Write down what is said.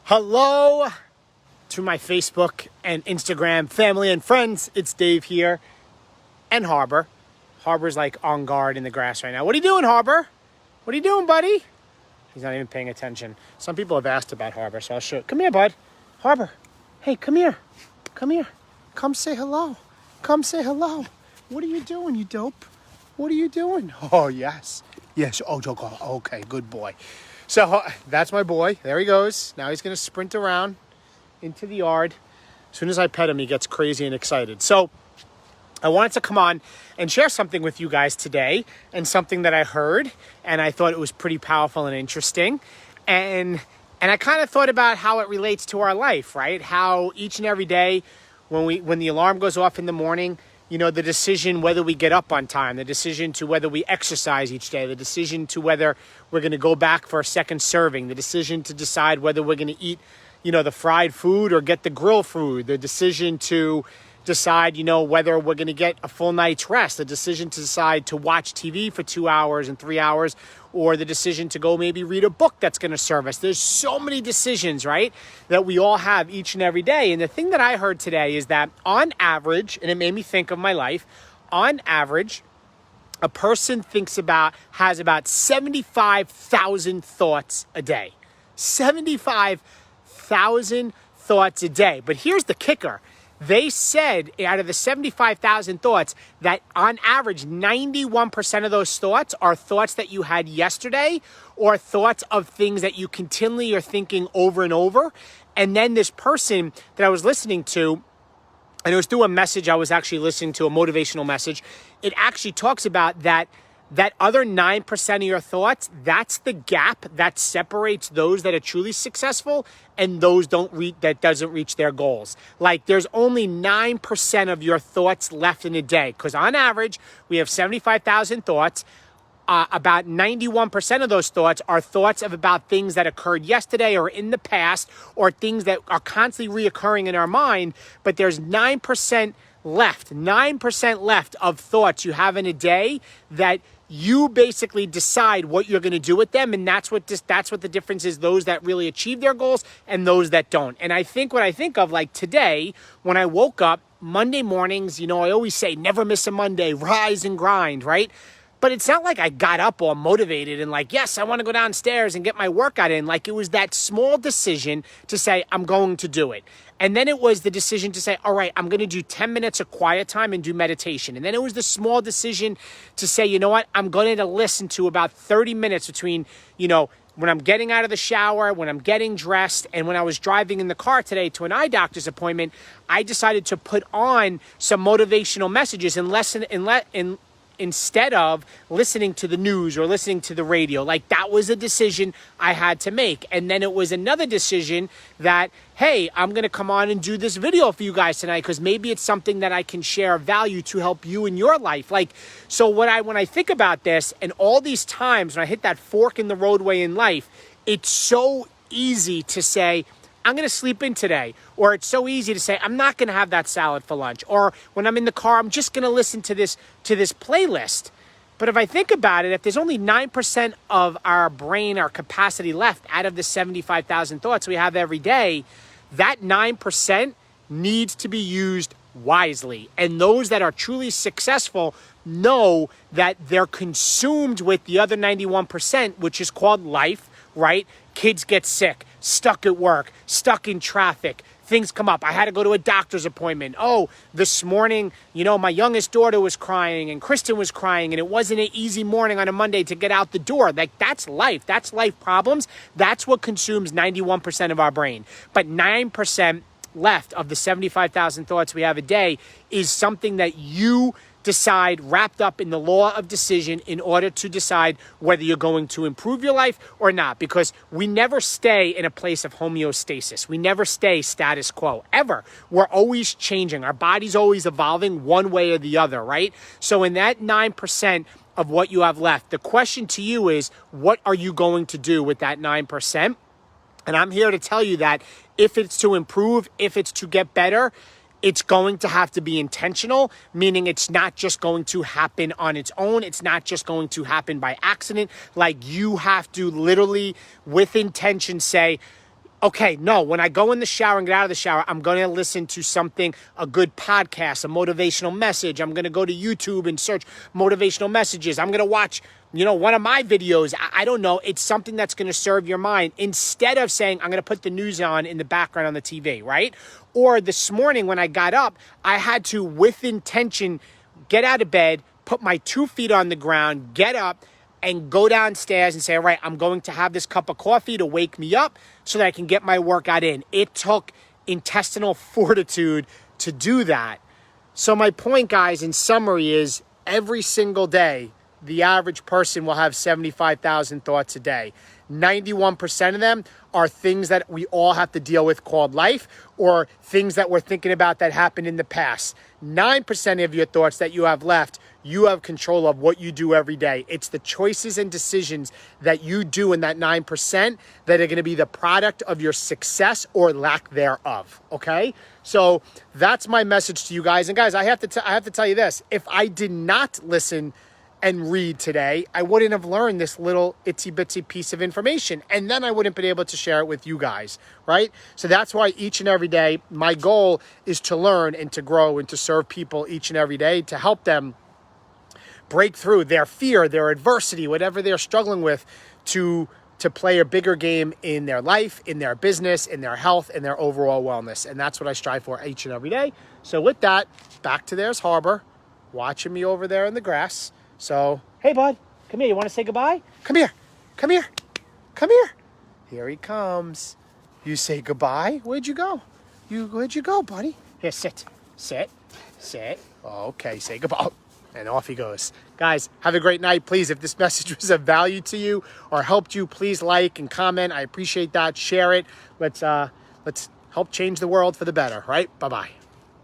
Hello to my Facebook and Instagram family and friends. It's Dave here and Harbor. Harbor's like on guard in the grass right now. What are you doing, Harbor? What are you doing, buddy? He's not even paying attention. Some people have asked about Harbor, so I'll show you. Come here, bud. Harbor. Hey, come here. Come here. Come say hello. Come say hello. What are you doing, you dope? What are you doing? Oh, yes. Yes. Oh, okay, good boy. So that's my boy. There he goes. Now he's going to sprint around into the yard. As soon as I pet him, he gets crazy and excited. So I wanted to come on and share something with you guys today, and something that I heard, and I thought it was pretty powerful and interesting. And I kind of thought about how it relates to our life, right? How each and every day when the alarm goes off in the morning, you know, the decision whether we get up on time, the decision to whether we exercise each day, the decision to whether we're going to go back for a second serving, the decision to decide whether we're going to eat, you know, the fried food or get the grill food, the decision to decide, you know, whether we're going to get a full night's rest, the decision to decide to watch TV for 2 hours and 3 hours, or the decision to go maybe read a book that's going to serve us. There's so many decisions, right, that we all have each and every day. And the thing that I heard today is that on average, and it made me think of my life, on average, a person has about 75,000 thoughts a day. 75,000 thoughts a day. But here's the kicker. They said out of the 75,000 thoughts that on average, 91% of those thoughts are thoughts that you had yesterday or thoughts of things that you continually are thinking over and over. And then this person that I was listening to, and it was through a message I was actually listening to, a motivational message, it actually talks about that other 9% of your thoughts, that's the gap that separates those that are truly successful and those that doesn't reach their goals. Like there's only 9% of your thoughts left in a day, because on average, we have 75,000 thoughts. About 91% of those thoughts are thoughts of about things that occurred yesterday or in the past, or things that are constantly reoccurring in our mind. But there's 9% left of thoughts you have in a day that you basically decide what you're going to do with them. And that's what the difference is, those that really achieve their goals and those that don't. And I think what I think of, like today, when I woke up Monday mornings, you know, I always say, never miss a Monday, rise and grind, right? But it's not like I got up all motivated and like, yes, I want to go downstairs and get my workout in. Like it was that small decision to say, I'm going to do it. And then it was the decision to say, all right, I'm going to do 10 minutes of quiet time and do meditation. And then it was the small decision to say, you know what, I'm going to listen to about 30 minutes between, you know, when I'm getting out of the shower, when I'm getting dressed, and when I was driving in the car today to an eye doctor's appointment, I decided to put on some motivational messages instead of listening to the news or listening to the radio. Like that was a decision I had to make. And then it was another decision that, hey, I'm going to come on and do this video for you guys tonight because maybe it's something that I can share value to help you in your life. Like, so when I think about this and all these times when I hit that fork in the roadway in life, it's so easy to say, I'm going to sleep in today. Or it's so easy to say, I'm not going to have that salad for lunch. Or when I'm in the car, I'm just going to listen to this playlist. But if I think about it, if there's only 9% of our brain, our capacity left out of the 75,000 thoughts we have every day, that 9% needs to be used wisely. And those that are truly successful know that they're consumed with the other 91%, which is called life, right? Kids get sick, stuck at work, stuck in traffic. Things come up. I had to go to a doctor's appointment. Oh, this morning, you know, my youngest daughter was crying and Kristen was crying, and it wasn't an easy morning on a Monday to get out the door. Like that's life. That's life problems. That's what consumes 91% of our brain. But 9% left of the 75,000 thoughts we have a day is something that you decide, wrapped up in the law of decision, in order to decide whether you're going to improve your life or not. Because we never stay in a place of homeostasis. We never stay status quo, ever. We're always changing. Our body's always evolving one way or the other, right? So in that 9% of what you have left, the question to you is, what are you going to do with that 9%? And I'm here to tell you that if it's to improve, if it's to get better, it's going to have to be intentional, meaning it's not just going to happen on its own. It's not just going to happen by accident. Like you have to literally, with intention, say, okay, no, when I go in the shower and get out of the shower, I'm going to listen to something, a good podcast, a motivational message. I'm going to go to YouTube and search motivational messages. I'm going to watch, one of my videos. I don't know. It's something that's going to serve your mind instead of saying, I'm going to put the news on in the background on the TV, right? Or this morning when I got up, I had to, with intention, get out of bed, put my 2 feet on the ground, get up, and go downstairs and say, all right, I'm going to have this cup of coffee to wake me up so that I can get my workout in. It took intestinal fortitude to do that. So my point, guys, in summary is every single day, the average person will have 75,000 thoughts a day. 91% of them are things that we all have to deal with called life, or things that we're thinking about that happened in the past. 9% of your thoughts that you have left, you have control of what you do every day. It's the choices and decisions that you do in that 9% that are going to be the product of your success or lack thereof. Okay? So that's my message to you guys. And guys, I have to tell you this. If I did not listen and read today, I wouldn't have learned this little itsy bitsy piece of information. And then I wouldn't be able to share it with you guys, right? So that's why each and every day, my goal is to learn and to grow and to serve people each and every day to help them break through their fear, their adversity, whatever they're struggling with, to play a bigger game in their life, in their business, in their health, and their overall wellness. And that's what I strive for each and every day. So with that, back to There's Harbor, watching me over there in the grass. So, hey, bud, come here. You want to say goodbye? Come here. Come here. Come here. Here he comes. You say goodbye. Where'd you go? Where'd you go, buddy? Here, sit. Sit. Sit. Okay, say goodbye. And off he goes. Guys, have a great night. Please, if this message was of value to you or helped you, please like and comment. I appreciate that. Share it. Let's help change the world for the better, right? Bye-bye.